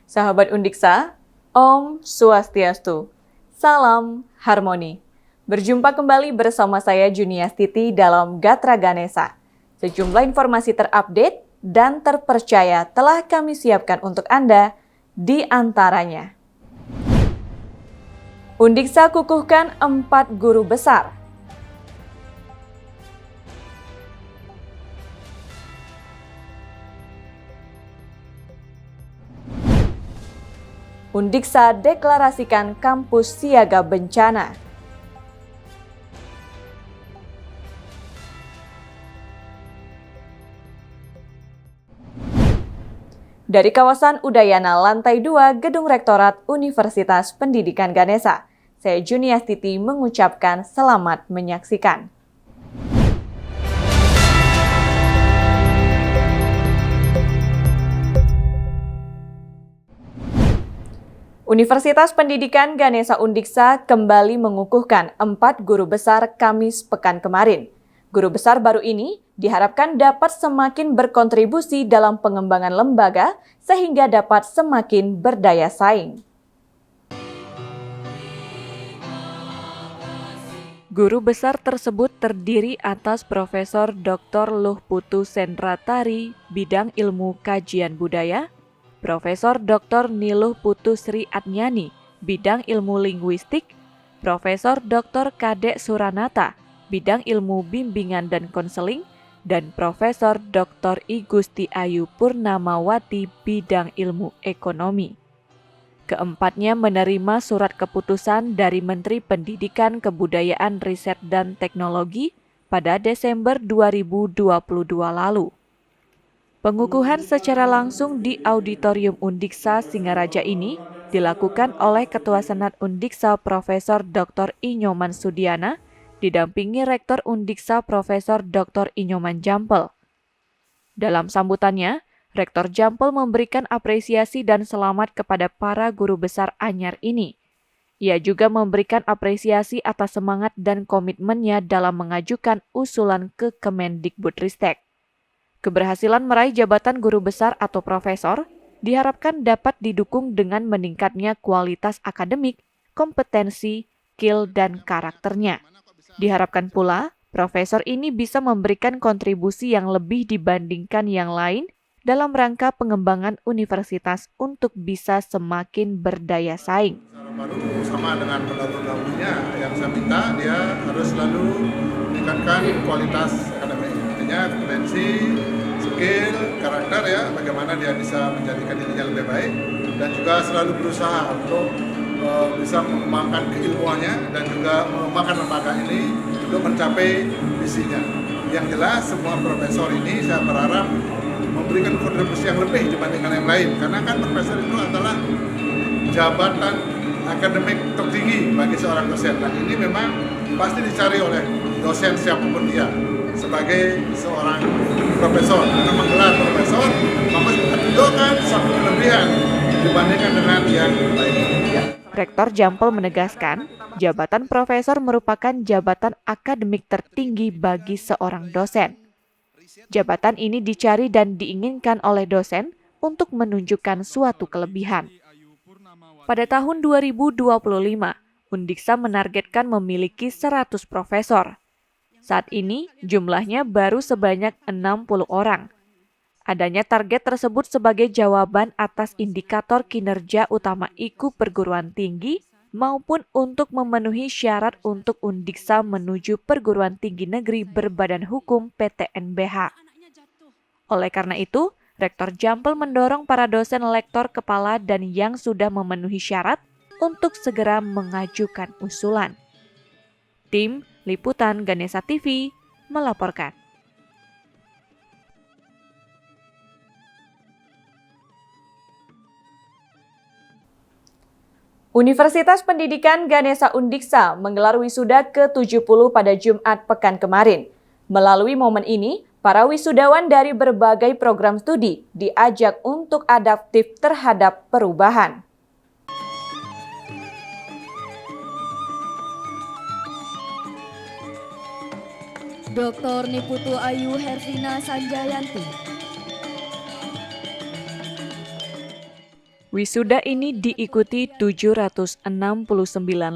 Sahabat Undiksa, Om Swastiastu, Salam Harmoni. Berjumpa kembali bersama saya Juniastiti dalam Gatra Ganesha. Sejumlah informasi terupdate dan terpercaya telah kami siapkan untuk Anda, di antaranya. Undiksa kukuhkan 4 guru besar. Undiksa deklarasikan kampus siaga bencana. Dari kawasan Udayana lantai 2 Gedung Rektorat Universitas Pendidikan Ganesha, saya Juniastiti mengucapkan selamat menyaksikan. Universitas Pendidikan Ganesha Undiksa kembali mengukuhkan 4 guru besar Kamis pekan kemarin. Guru besar baru ini diharapkan dapat semakin berkontribusi dalam pengembangan lembaga sehingga dapat semakin berdaya saing. Guru besar tersebut terdiri atas Profesor Dr. Luh Putu Sendratari, bidang ilmu kajian budaya, Profesor Dr. Niluh Putu Sri Adnyani, bidang ilmu linguistik, Profesor Dr. Kadek Suranata, bidang ilmu bimbingan dan konseling, dan Profesor Dr. I Gusti Ayu Purnamawati, bidang ilmu ekonomi. Keempatnya menerima surat keputusan dari Menteri Pendidikan, Kebudayaan, Riset, dan Teknologi pada Desember 2022 lalu. Pengukuhan secara langsung di Auditorium Undiksa Singaraja ini dilakukan oleh Ketua Senat Undiksa Profesor Dr. I Nyoman Sudiana, didampingi Rektor Undiksa Profesor Dr. I Nyoman Jampel. Dalam sambutannya, Rektor Jampel memberikan apresiasi dan selamat kepada para guru besar anyar ini. Ia juga memberikan apresiasi atas semangat dan komitmennya dalam mengajukan usulan ke Kemendikbudristek. Keberhasilan meraih jabatan guru besar atau profesor diharapkan dapat didukung dengan meningkatnya kualitas akademik, kompetensi, skill, dan karakternya. Diharapkan pula, profesor ini bisa memberikan kontribusi yang lebih dibandingkan yang lain dalam rangka pengembangan universitas untuk bisa semakin berdaya saing. Baru sama dengan pendahulunya yang saya minta dia harus selalu meningkatkan kualitas akademik, artinya kompetensi, skill, karakter ya, bagaimana dia bisa menjadikan dirinya lebih baik dan juga selalu berusaha untuk bisa mengembangkan keilmuannya dan juga mengembangkan lembaga ini untuk mencapai visinya. Yang jelas semua profesor ini saya berharap memberikan kontribusi yang lebih dibandingkan yang lain karena kan profesor itu adalah jabatan akademik tertinggi bagi seorang dosen dan ini memang pasti dicari oleh dosen siapapun dia sebagai seorang profesor karena menggelar profesor maka menunjukkan satu kelebihan dibandingkan dengan yang lain. Rektor Jampel menegaskan, jabatan profesor merupakan jabatan akademik tertinggi bagi seorang dosen. Jabatan ini dicari dan diinginkan oleh dosen untuk menunjukkan suatu kelebihan. Pada tahun 2025, Undiksa menargetkan memiliki 100 profesor. Saat ini, jumlahnya baru sebanyak 60 orang. Adanya target tersebut sebagai jawaban atas indikator kinerja utama IKU perguruan tinggi maupun untuk memenuhi syarat untuk Undiksa menuju perguruan tinggi negeri berbadan hukum PTNBH. Oleh karena itu, Rektor Jampel mendorong para dosen lektor kepala dan yang sudah memenuhi syarat untuk segera mengajukan usulan. Tim Liputan Ganesha TV melaporkan. Universitas Pendidikan Ganesha Undiksa menggelar wisuda ke-70 pada Jumat pekan kemarin. Melalui momen ini, para wisudawan dari berbagai program studi diajak untuk adaptif terhadap perubahan. Dr. Niputu Ayu Hervina Sanjayanti. Wisuda ini diikuti 769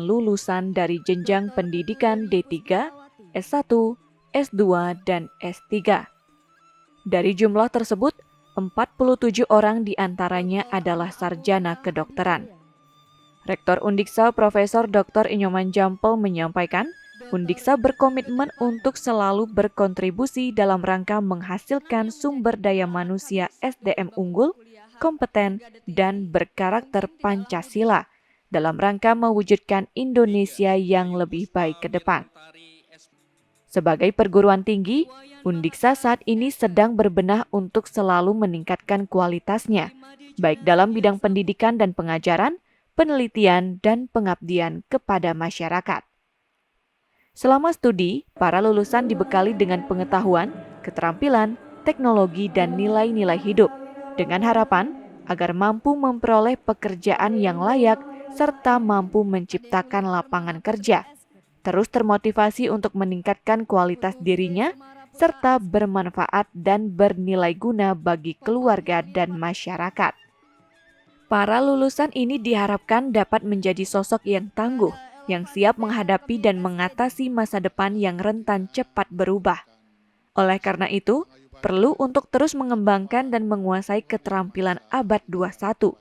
lulusan dari jenjang pendidikan D3, S1, S2, dan S3. Dari jumlah tersebut, 47 orang diantaranya adalah sarjana kedokteran. Rektor Undiksa Profesor Dr. Inyoman Jampel menyampaikan, Undiksa berkomitmen untuk selalu berkontribusi dalam rangka menghasilkan sumber daya manusia SDM unggul, kompeten, dan berkarakter Pancasila dalam rangka mewujudkan Indonesia yang lebih baik ke depan. Sebagai perguruan tinggi, Undiksa saat ini sedang berbenah untuk selalu meningkatkan kualitasnya, baik dalam bidang pendidikan dan pengajaran, penelitian, dan pengabdian kepada masyarakat. Selama studi, para lulusan dibekali dengan pengetahuan, keterampilan, teknologi, dan nilai-nilai hidup, dengan harapan agar mampu memperoleh pekerjaan yang layak serta mampu menciptakan lapangan kerja, terus termotivasi untuk meningkatkan kualitas dirinya, serta bermanfaat dan bernilai guna bagi keluarga dan masyarakat. Para lulusan ini diharapkan dapat menjadi sosok yang tangguh, yang siap menghadapi dan mengatasi masa depan yang rentan cepat berubah. Oleh karena itu, perlu untuk terus mengembangkan dan menguasai keterampilan abad 21.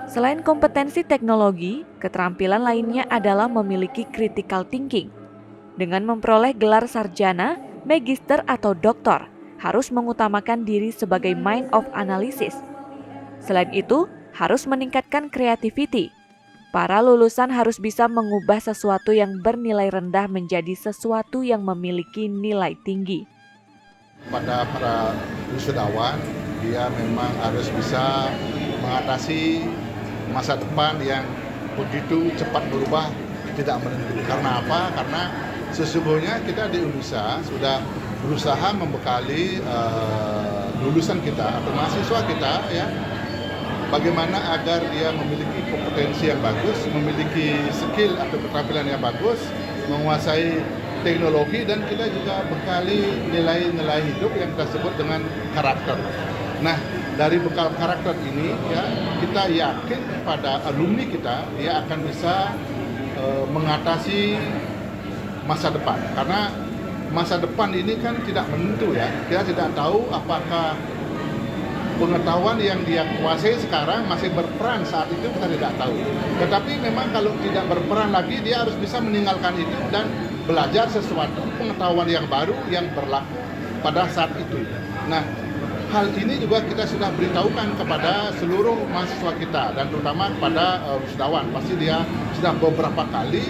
Selain kompetensi teknologi, keterampilan lainnya adalah memiliki critical thinking. Dengan memperoleh gelar sarjana, magister atau doktor, harus mengutamakan diri sebagai mind of analysis. Selain itu, harus meningkatkan creativity. Para lulusan harus bisa mengubah sesuatu yang bernilai rendah menjadi sesuatu yang memiliki nilai tinggi. Pada para wisudawan, dia memang harus bisa mengatasi masa depan yang begitu cepat berubah, tidak menentu. Karena apa? Karena sesungguhnya kita di Undiksa sudah berusaha membekali lulusan kita atau mahasiswa kita, ya, bagaimana agar dia memiliki kompetensi yang bagus, memiliki skill atau keterampilan yang bagus, menguasai teknologi, dan kita juga bekali nilai-nilai hidup yang kita sebut dengan karakter. Nah, dari bekal karakter ini, ya, kita yakin pada alumni kita dia akan bisa mengatasi masa depan. Karena masa depan ini kan tidak menentu, ya. Kita tidak tahu apakah pengetahuan yang dia kuasai sekarang masih berperan saat itu, kita tidak tahu. Tetapi memang kalau tidak berperan lagi, dia harus bisa meninggalkan itu dan belajar sesuatu pengetahuan yang baru yang berlaku pada saat itu. Nah, hal ini juga kita sudah beritahukan kepada seluruh mahasiswa kita dan terutama kepada wisudawan. Pasti dia sudah beberapa kali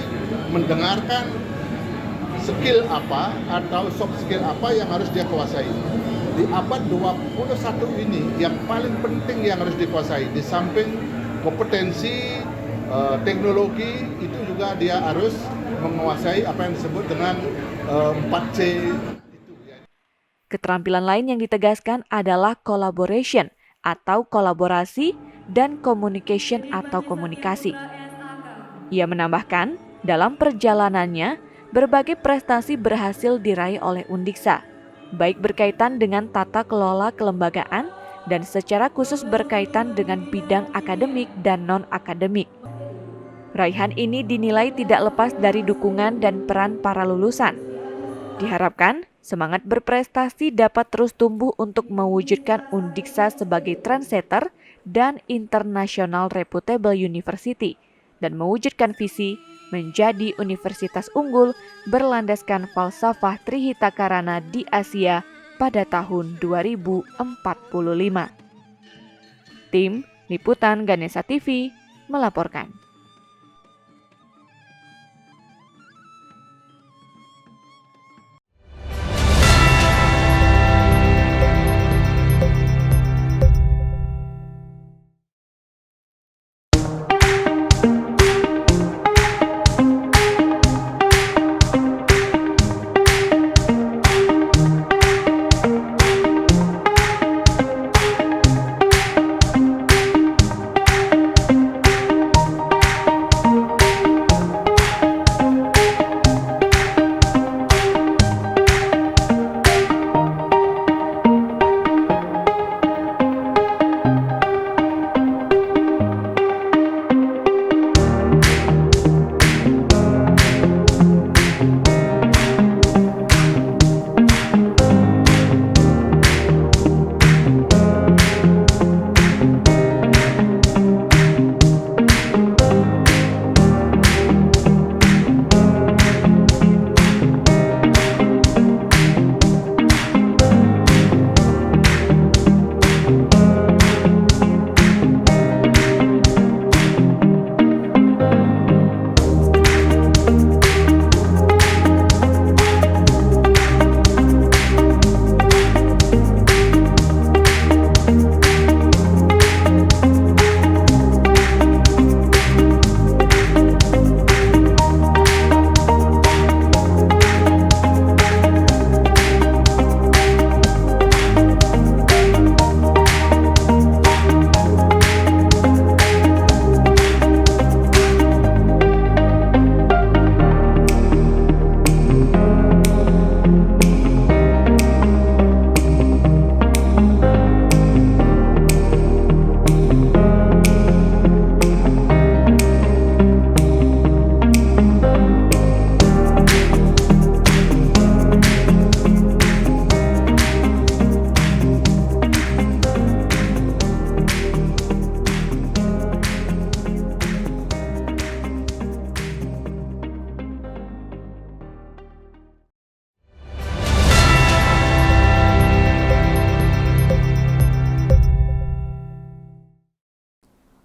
mendengarkan skill apa atau soft skill apa yang harus dia kuasai. Di abad 21 ini yang paling penting yang harus dikuasai, di samping kompetensi teknologi, itu juga dia harus menguasai apa yang disebut dengan 4C. Keterampilan lain yang ditegaskan adalah collaboration atau kolaborasi dan communication atau komunikasi. Ia menambahkan, dalam perjalanannya, berbagai prestasi berhasil diraih oleh Undiksa, baik berkaitan dengan tata kelola kelembagaan dan secara khusus berkaitan dengan bidang akademik dan non-akademik. Raihan ini dinilai tidak lepas dari dukungan dan peran para lulusan. Diharapkan, semangat berprestasi dapat terus tumbuh untuk mewujudkan Undiksa sebagai trendsetter dan international reputable university dan mewujudkan visi menjadi universitas unggul berlandaskan falsafah Trihita Karana di Asia pada tahun 2045. Tim Liputan Ganesha TV melaporkan.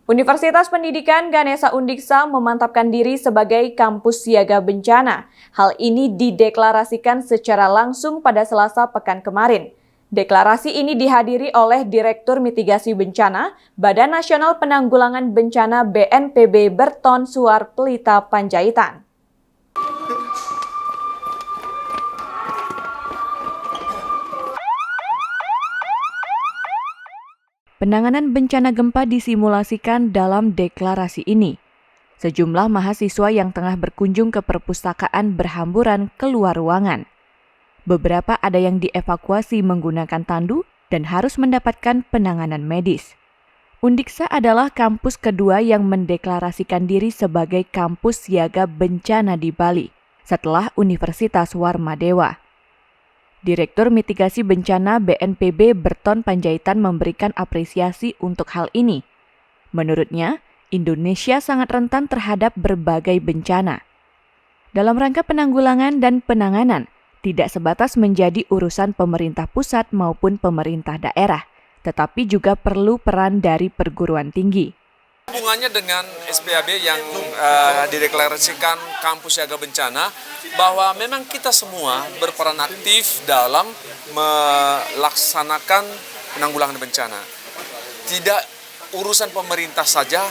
Universitas Pendidikan Ganesha Undiksa memantapkan diri sebagai kampus siaga bencana. Hal ini dideklarasikan secara langsung pada Selasa pekan kemarin. Deklarasi ini dihadiri oleh Direktur Mitigasi Bencana Badan Nasional Penanggulangan Bencana BNPB Berton Suar Pelita Panjaitan. Penanganan bencana gempa disimulasikan dalam deklarasi ini. Sejumlah mahasiswa yang tengah berkunjung ke perpustakaan berhamburan keluar ruangan. Beberapa ada yang dievakuasi menggunakan tandu dan harus mendapatkan penanganan medis. Undiksa adalah kampus kedua yang mendeklarasikan diri sebagai kampus siaga bencana di Bali, setelah Universitas Warmadewa. Direktur Mitigasi Bencana BNPB Berton Panjaitan memberikan apresiasi untuk hal ini. Menurutnya, Indonesia sangat rentan terhadap berbagai bencana. Dalam rangka penanggulangan dan penanganan, tidak sebatas menjadi urusan pemerintah pusat maupun pemerintah daerah, tetapi juga perlu peran dari perguruan tinggi. Hubungannya dengan SPAB yang dideklarasikan kampus siaga bencana, bahwa memang kita semua berperan aktif dalam melaksanakan penanggulangan bencana. Tidak urusan pemerintah saja,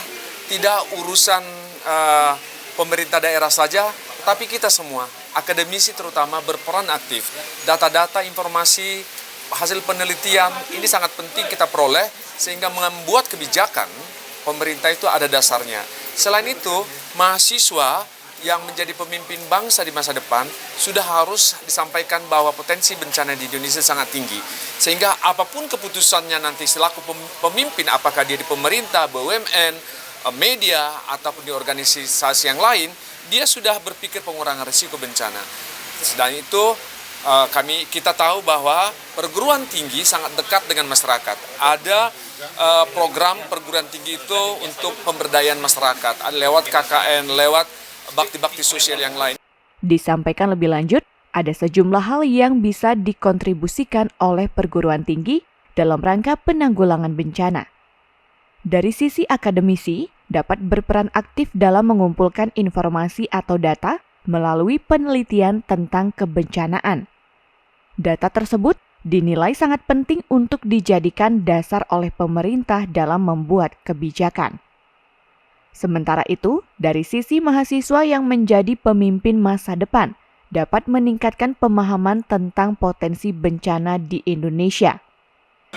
tidak urusan pemerintah daerah saja, tapi kita semua, akademisi terutama berperan aktif. Data-data, informasi, hasil penelitian ini sangat penting kita peroleh sehingga membuat kebijakan pemerintah itu ada dasarnya. Selain itu, mahasiswa yang menjadi pemimpin bangsa di masa depan sudah harus disampaikan bahwa potensi bencana di Indonesia sangat tinggi. Sehingga apapun keputusannya nanti selaku pemimpin, apakah dia di pemerintah, BUMN, media, ataupun di organisasi yang lain, dia sudah berpikir pengurangan risiko bencana. Dan itu kita tahu bahwa perguruan tinggi sangat dekat dengan masyarakat. Ada program perguruan tinggi itu untuk pemberdayaan masyarakat lewat KKN, lewat bakti-bakti sosial yang lain. Disampaikan lebih lanjut, ada sejumlah hal yang bisa dikontribusikan oleh perguruan tinggi dalam rangka penanggulangan bencana. Dari sisi akademisi, dapat berperan aktif dalam mengumpulkan informasi atau data melalui penelitian tentang kebencanaan. Data tersebut dinilai sangat penting untuk dijadikan dasar oleh pemerintah dalam membuat kebijakan. Sementara itu, dari sisi mahasiswa yang menjadi pemimpin masa depan, dapat meningkatkan pemahaman tentang potensi bencana di Indonesia.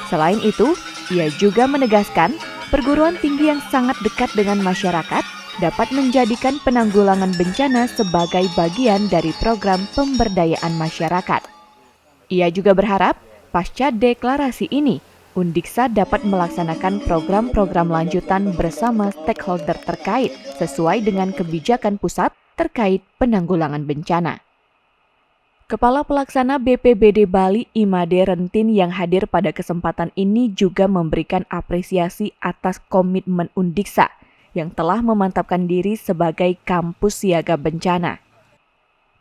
Selain itu, ia juga menegaskan perguruan tinggi yang sangat dekat dengan masyarakat dapat menjadikan penanggulangan bencana sebagai bagian dari program pemberdayaan masyarakat. Ia juga berharap, pasca deklarasi ini, Undiksa dapat melaksanakan program-program lanjutan bersama stakeholder terkait sesuai dengan kebijakan pusat terkait penanggulangan bencana. Kepala Pelaksana BPBD Bali Imade Rentin yang hadir pada kesempatan ini juga memberikan apresiasi atas komitmen Undiksa yang telah memantapkan diri sebagai kampus siaga bencana.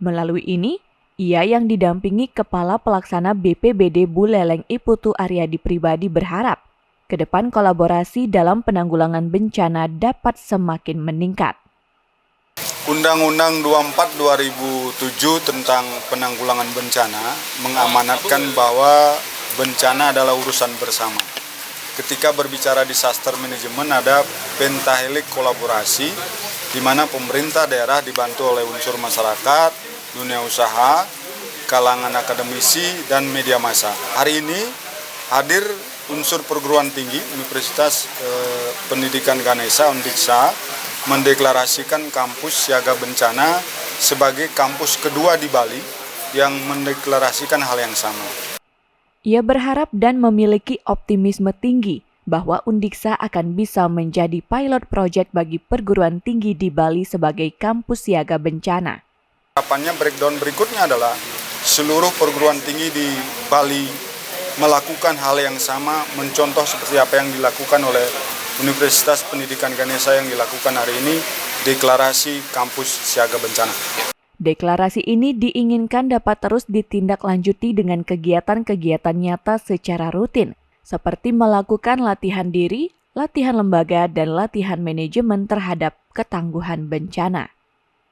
Melalui ini, ia yang didampingi Kepala Pelaksana BPBD Buleleng Iputu Aryadi Pribadi berharap, ke depan kolaborasi dalam penanggulangan bencana dapat semakin meningkat. Undang-Undang 24/2007 tentang penanggulangan bencana mengamanatkan bahwa bencana adalah urusan bersama. Ketika berbicara disaster management ada pentahelik kolaborasi di mana pemerintah daerah dibantu oleh unsur masyarakat, dunia usaha, kalangan akademisi, dan media massa. Hari ini hadir unsur perguruan tinggi Universitas Pendidikan Ganesha Undiksa mendeklarasikan kampus siaga bencana sebagai kampus kedua di Bali yang mendeklarasikan hal yang sama. Ia berharap dan memiliki optimisme tinggi bahwa Undiksa akan bisa menjadi pilot project bagi perguruan tinggi di Bali sebagai kampus siaga bencana. Harapannya breakdown berikutnya adalah seluruh perguruan tinggi di Bali melakukan hal yang sama, mencontoh seperti apa yang dilakukan oleh Universitas Pendidikan Ganesha yang dilakukan hari ini, deklarasi kampus siaga bencana. Deklarasi ini diinginkan dapat terus ditindaklanjuti dengan kegiatan-kegiatan nyata secara rutin, seperti melakukan latihan diri, latihan lembaga, dan latihan manajemen terhadap ketangguhan bencana.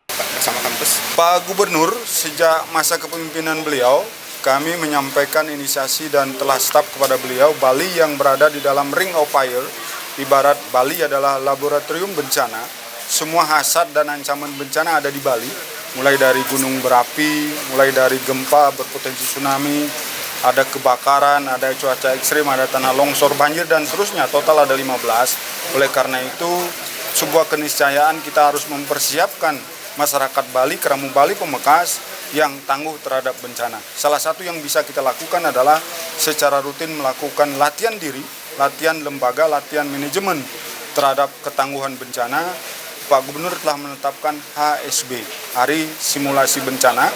Bersama kampus. Pak Gubernur, sejak masa kepemimpinan beliau, kami menyampaikan inisiasi dan telah staf kepada beliau, Bali yang berada di dalam Ring of Fire, ibarat Bali adalah laboratorium bencana, semua hasad dan ancaman bencana ada di Bali, mulai dari gunung berapi, mulai dari gempa berpotensi tsunami, ada kebakaran, ada cuaca ekstrim, ada tanah longsor, banjir, dan seterusnya, total ada 15. Oleh karena itu, sebuah keniscayaan kita harus mempersiapkan masyarakat Bali, Keramu Bali, Pemekasan yang tangguh terhadap bencana. Salah satu yang bisa kita lakukan adalah secara rutin melakukan latihan diri, latihan lembaga, latihan manajemen terhadap ketangguhan bencana. Pak Gubernur telah menetapkan HSB, Hari Simulasi Bencana.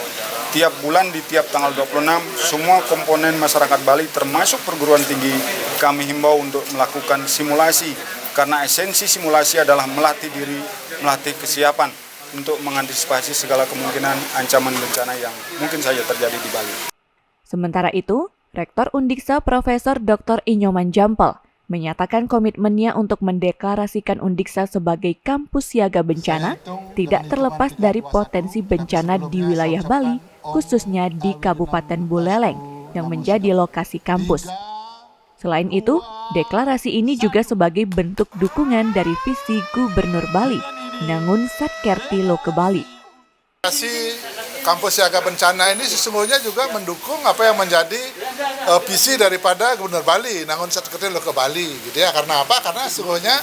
Tiap bulan di tiap tanggal 26, semua komponen masyarakat Bali termasuk perguruan tinggi kami himbau untuk melakukan simulasi. Karena esensi simulasi adalah melatih diri, melatih kesiapan untuk mengantisipasi segala kemungkinan ancaman bencana yang mungkin saja terjadi di Bali. Sementara itu, Rektor Undiksa Profesor Dr. Inyoman Jampel menyatakan komitmennya untuk mendeklarasikan Undiksa sebagai kampus siaga bencana tidak terlepas dari potensi bencana di wilayah Bali, khususnya di Kabupaten Buleleng yang menjadi lokasi kampus. Selain itu, deklarasi ini juga sebagai bentuk dukungan dari visi Gubernur Bali, Nangun Satkerti Loke Bali. Kampus siaga bencana ini sesungguhnya juga mendukung apa yang menjadi visi daripada Gubernur Bali, Nangun Satkerti Loke Bali, gitu ya. Karena apa? Karena sesungguhnya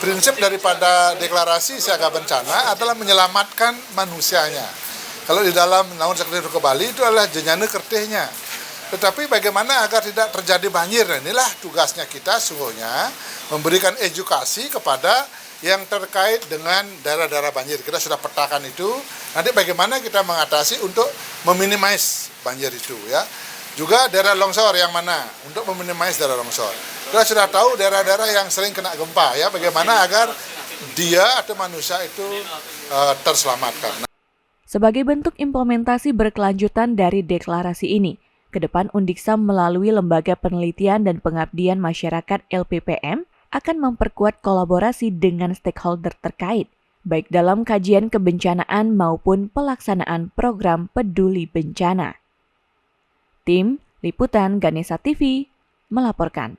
prinsip daripada deklarasi siaga bencana adalah menyelamatkan manusianya. Kalau di dalam Nangun Satkerti Loke Bali itu adalah jenyane kertihnya. Tetapi bagaimana agar tidak terjadi banjir? Nah, inilah tugasnya kita sesungguhnya memberikan edukasi kepada yang terkait dengan daerah-daerah banjir. Kita sudah petakan itu. Nanti bagaimana kita mengatasi untuk meminimais banjir itu, ya. Juga daerah longsor yang mana untuk meminimais daerah longsor. Kita sudah tahu daerah-daerah yang sering kena gempa, ya. Bagaimana agar dia atau manusia itu terselamatkan. Sebagai bentuk implementasi berkelanjutan dari deklarasi ini, ke depan Undiksa melalui Lembaga Penelitian dan Pengabdian Masyarakat LPPM akan memperkuat kolaborasi dengan stakeholder terkait, baik dalam kajian kebencanaan maupun pelaksanaan program peduli bencana. Tim Liputan Ganesha TV melaporkan.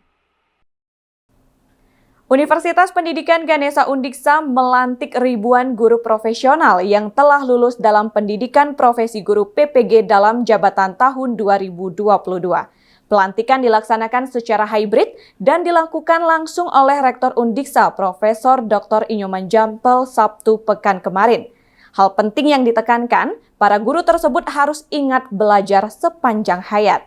Universitas Pendidikan Ganesha Undiksa melantik ribuan guru profesional yang telah lulus dalam pendidikan profesi guru PPG dalam jabatan tahun 2022. Pelantikan dilaksanakan secara hybrid dan dilakukan langsung oleh Rektor Undiksa Profesor Dr. Inyoman Jampel Sabtu pekan kemarin. Hal penting yang ditekankan, para guru tersebut harus ingat belajar sepanjang hayat.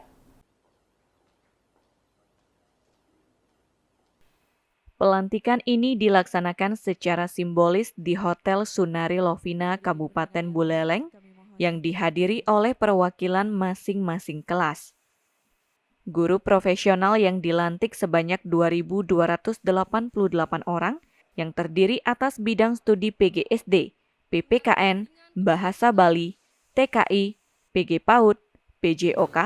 Pelantikan ini dilaksanakan secara simbolis di Hotel Sunari Lovina, Kabupaten Buleleng, yang dihadiri oleh perwakilan masing-masing kelas. Guru profesional yang dilantik sebanyak 2.288 orang yang terdiri atas bidang studi PGSD, PPKN, Bahasa Bali, TKI, PG PAUD, PJOK,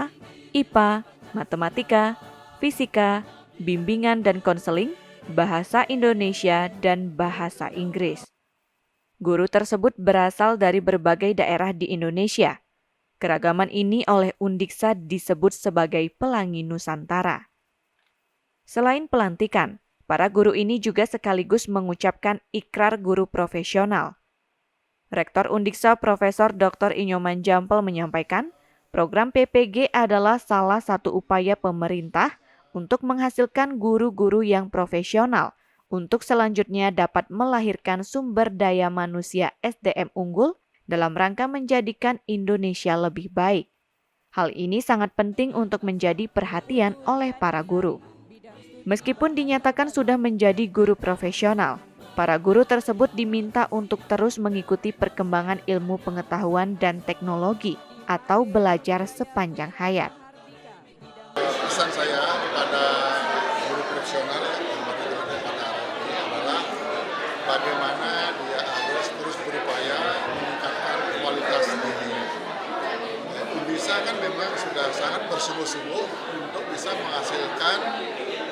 IPA, Matematika, Fisika, Bimbingan dan Konseling, Bahasa Indonesia, dan Bahasa Inggris. Guru tersebut berasal dari berbagai daerah di Indonesia. Keragaman ini oleh Undiksa disebut sebagai Pelangi Nusantara. Selain pelantikan, para guru ini juga sekaligus mengucapkan ikrar guru profesional. Rektor Undiksa Profesor Dr. Inyoman Jampel menyampaikan, program PPG adalah salah satu upaya pemerintah untuk menghasilkan guru-guru yang profesional untuk selanjutnya dapat melahirkan sumber daya manusia SDM unggul dalam rangka menjadikan Indonesia lebih baik. Hal ini sangat penting untuk menjadi perhatian oleh para guru. Meskipun dinyatakan sudah menjadi guru profesional, para guru tersebut diminta untuk terus mengikuti perkembangan ilmu pengetahuan dan teknologi atau belajar sepanjang hayat. Pesan saya kepada guru profesional adalah bagaimana dia harus terus berupaya meningkatkan kualitas diri. Undiksa kan memang sudah sangat bersungguh-sungguh untuk bisa menghasilkan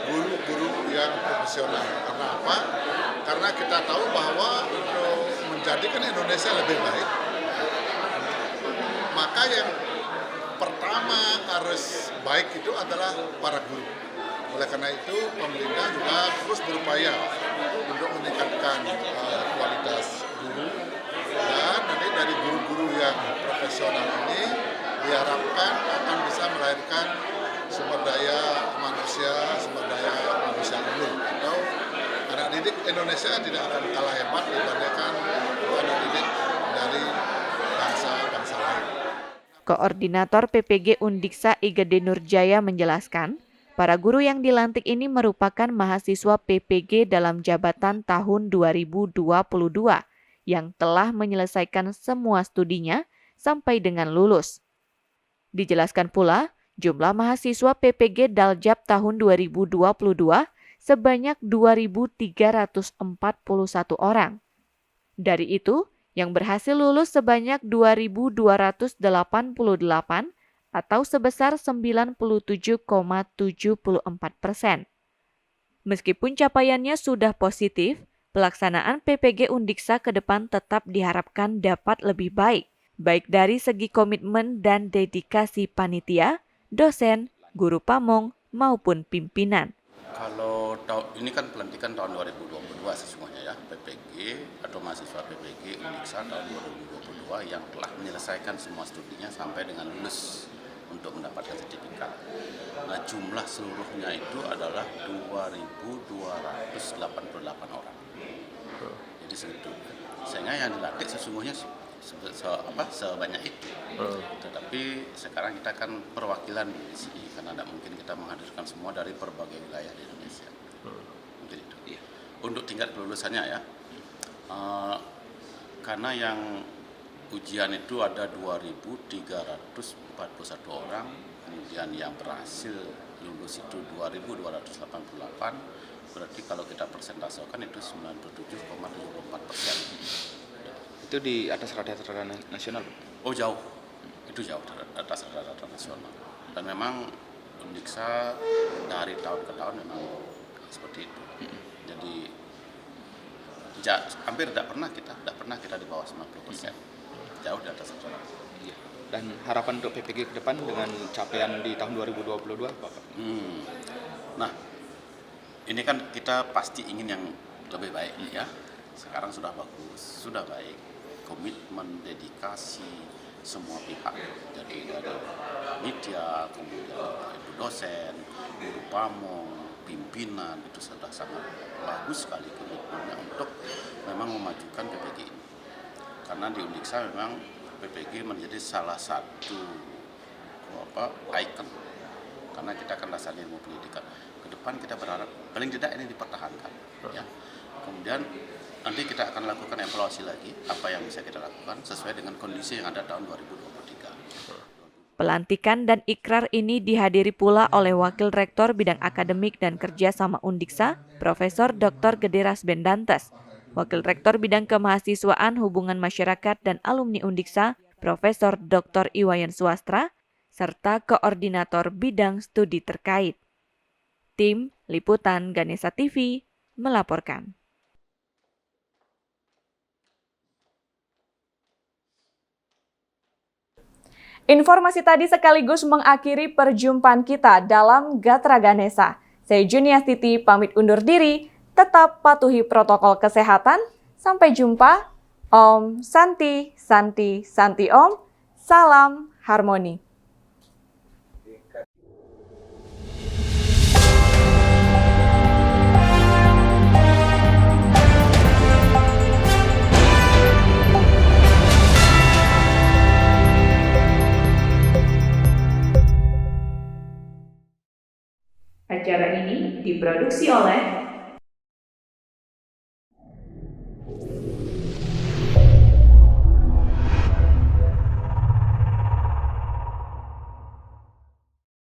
guru-guru yang profesional. Karena apa? Karena kita tahu bahwa untuk menjadikan Indonesia lebih baik, maka yang pertama harus baik itu adalah para guru. Oleh karena itu, pemerintah juga terus berupaya untuk meningkatkan kualitas guru, dan nanti dari guru-guru yang profesional ini diharapkan akan bisa melahirkan sumber daya manusia unggul, atau anak didik Indonesia tidak akan kalah hebat dibandingkan anak didik dari bangsa-bangsa lain. Koordinator PPG Undiksa Igede Nurjaya menjelaskan, para guru yang dilantik ini merupakan mahasiswa PPG dalam jabatan tahun 2022 yang telah menyelesaikan semua studinya sampai dengan lulus. Dijelaskan pula, jumlah mahasiswa PPG Daljab tahun 2022 sebanyak 2.341 orang. Dari itu, yang berhasil lulus sebanyak 2.288 atau sebesar 97,74%. Meskipun capaiannya sudah positif, pelaksanaan PPG Undiksa ke depan tetap diharapkan dapat lebih baik dari segi komitmen dan dedikasi panitia, dosen, guru pamong, maupun pimpinan. Kalau ini kan pelantikan tahun 2022 sesungguhnya ya, PPG atau mahasiswa PPG Undiksa tahun 2022 yang telah menyelesaikan semua studinya sampai dengan lulus untuk mendapatkan sertifikat. Nah, jumlah seluruhnya itu adalah 2.288 orang. Jadi segitu. Sehingga yang dilatih sesungguhnya sebanyak itu. Tetapi sekarang kita kan perwakilan di sini, karena tidak mungkin kita menghadirkan semua dari berbagai wilayah di Indonesia. Mungkin itu. Iya. Untuk tingkat kelulusannya ya, karena yang ujian itu ada 2.341 orang, kemudian yang berhasil lulus itu 2.288, berarti kalau kita persentasekan itu 97,74%. Itu di atas rata-rata nasional? Oh jauh, itu jauh atas rata-rata nasional. Dan memang Undiksa dari tahun ke tahun memang seperti itu. Jadi hampir tidak pernah kita di bawah 90%. Jauh di atas rata-rata. Iya. Dan harapan untuk PPG ke depan dengan capaian di tahun 2022 Bapak? Nah, ini kan kita pasti ingin yang lebih baik ya. Sekarang sudah bagus, sudah baik. Komitmen, dedikasi semua pihak, jadi dari media, kemudian ibu dosen, guru pamong, pimpinan, itu sudah sangat bagus sekali komitmennya untuk memang memajukan PPG ini. Karena di Undiksa memang PPG menjadi salah satu ikon, karena kita kan dasarnya ilmu pendidikan. Ke depan kita berharap paling tidak ini dipertahankan, ya. Kemudian nanti kita akan lakukan evaluasi lagi apa yang bisa kita lakukan sesuai dengan kondisi yang ada tahun 2023. Pelantikan dan ikrar ini dihadiri pula oleh Wakil Rektor Bidang Akademik dan Kerjasama Undiksa, Profesor Dr. Gede Rasbendantes, Wakil Rektor Bidang Kemahasiswaan Hubungan Masyarakat dan Alumni Undiksa, Profesor Dr. Iwayan Swastra, serta Koordinator Bidang Studi terkait. Tim Liputan Ganesha TV melaporkan. Informasi tadi sekaligus mengakhiri perjumpaan kita dalam Gatra Ganesha. Saya Juniastiti pamit undur diri, tetap patuhi protokol kesehatan. Sampai jumpa. Om Santi, Santi, Santi Om. Salam harmoni. Acara ini diproduksi oleh